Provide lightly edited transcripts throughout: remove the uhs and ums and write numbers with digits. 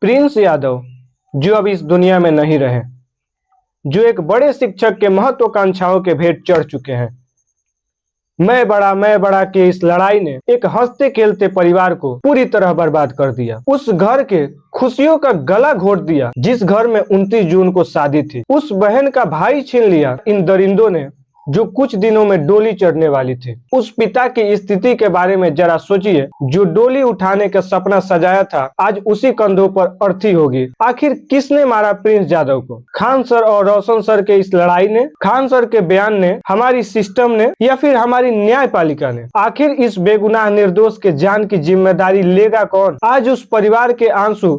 Prince Yadav जो अब इस दुनिया में नहीं रहे, जो एक बड़े शिक्षक के महत्वाकांक्षाओं के भेंट चढ़ चुके हैं। मैं बड़ा के इस लड़ाई ने एक हंसते खेलते परिवार को पूरी तरह बर्बाद कर दिया। उस घर के खुशियों का गला घोट दिया जिस घर में 29 जून को शादी थी। उस बहन का भाई छीन लिया इन दरिंदों ने जो कुछ दिनों में डोली चढ़ने वाली थी। उस पिता की स्थिति के बारे में जरा सोचिए, जो डोली उठाने का सपना सजाया था आज उसी कंधों पर अर्थी होगी। आखिर किसने मारा प्रिंस यादव को? खान सर और रोशन सर के इस लड़ाई ने, खान सर के बयान ने, हमारी सिस्टम ने, या फिर हमारी न्यायपालिका ने? आखिर इस बेगुनाह निर्दोष के जान की जिम्मेदारी लेगा कौन? आज उस परिवार के आंसू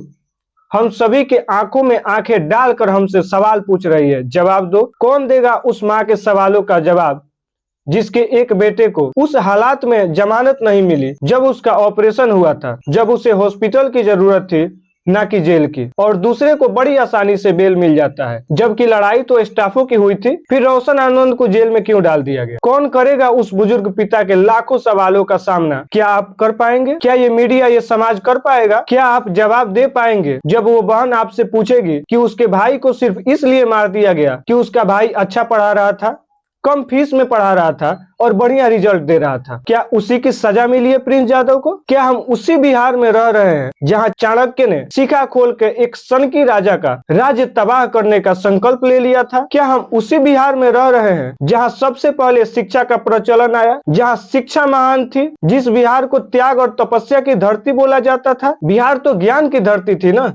हम सभी के आंखों में आंखें डालकर हमसे सवाल पूछ रही है। जवाब दो। कौन देगा उस माँ के सवालों का जवाब जिसके एक बेटे को उस हालात में जमानत नहीं मिली जब उसका ऑपरेशन हुआ था, जब उसे हॉस्पिटल की जरूरत थी ना कि जेल की, और दूसरे को बड़ी आसानी से बेल मिल जाता है, जबकि लड़ाई तो स्टाफों की हुई थी। फिर रोशन आनंद को जेल में क्यों डाल दिया गया? कौन करेगा उस बुजुर्ग पिता के लाखों सवालों का सामना? क्या आप कर पाएंगे? क्या ये मीडिया, ये समाज कर पाएगा? क्या आप जवाब दे पाएंगे जब वो बहन आपसे पूछेगी कि उसके भाई को सिर्फ इसलिए मार दिया गया कि उसका भाई अच्छा पढ़ा रहा था, कम फीस में पढ़ा रहा था और बढ़िया रिजल्ट दे रहा था? क्या उसी की सजा मिली है प्रिंस यादव को? क्या हम उसी बिहार में रह रहे हैं जहां चाणक्य ने शिखा खोल के एक सनकी राजा का राज्य तबाह करने का संकल्प ले लिया था? क्या हम उसी बिहार में रह रहे हैं जहां सबसे पहले शिक्षा का प्रचलन आया, जहां शिक्षा महान थी, जिस बिहार को त्याग और तपस्या की धरती बोला जाता था? बिहार तो ज्ञान की धरती थी ना,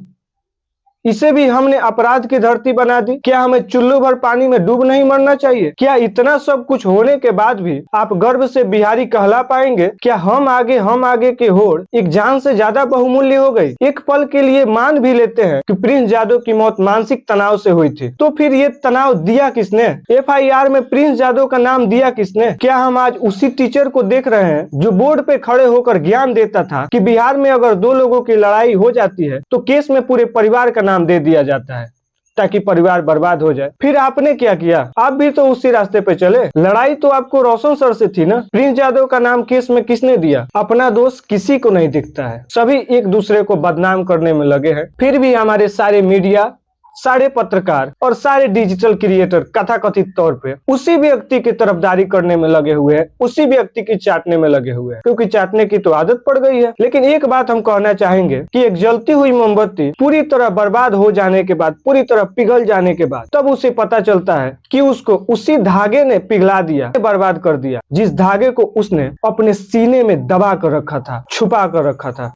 इसे भी हमने अपराध की धरती बना दी। क्या हमें चुल्लू भर पानी में डूब नहीं मरना चाहिए? क्या इतना सब कुछ होने के बाद भी आप गर्व से बिहारी कहला पाएंगे? क्या हम आगे की होड़ एक जान से ज्यादा बहुमूल्य हो गई? एक पल के लिए मान भी लेते हैं कि प्रिंस यादव की मौत मानसिक तनाव से हुई थी, तो फिर ये तनाव दिया किसने? FIR में प्रिंस यादव का नाम दिया किसने? क्या हम आज उसी टीचर को देख रहे हैं जो बोर्ड पे खड़े होकर ज्ञान देता था कि बिहार में अगर दो लोगों की लड़ाई हो जाती है तो केस में पूरे परिवार का नाम दे दिया जाता है ताकि परिवार बर्बाद हो जाए? फिर आपने क्या किया? आप भी तो उसी रास्ते पे चले। लड़ाई तो आपको रोशन सर से थी ना। प्रिंस यादव का नाम केस में किसने दिया? अपना दोष किसी को नहीं दिखता है, सभी एक दूसरे को बदनाम करने में लगे हैं। फिर भी हमारे सारे मीडिया, सारे पत्रकार और सारे डिजिटल क्रिएटर कथाकथित तौर पे उसी व्यक्ति की तरफदारी करने में लगे हुए हैं, उसी व्यक्ति की चाटने में लगे हुए हैं, क्योंकि चाटने की तो आदत पड़ गई है। लेकिन एक बात हम कहना चाहेंगे कि एक जलती हुई मोमबत्ती पूरी तरह बर्बाद हो जाने के बाद, पूरी तरह पिघल जाने के बाद, तब उसे पता चलता है कि उसको उसी धागे ने पिघला दिया, बर्बाद कर दिया, जिस धागे को उसने अपने सीने में दबा कर रखा था, छुपा कर रखा था।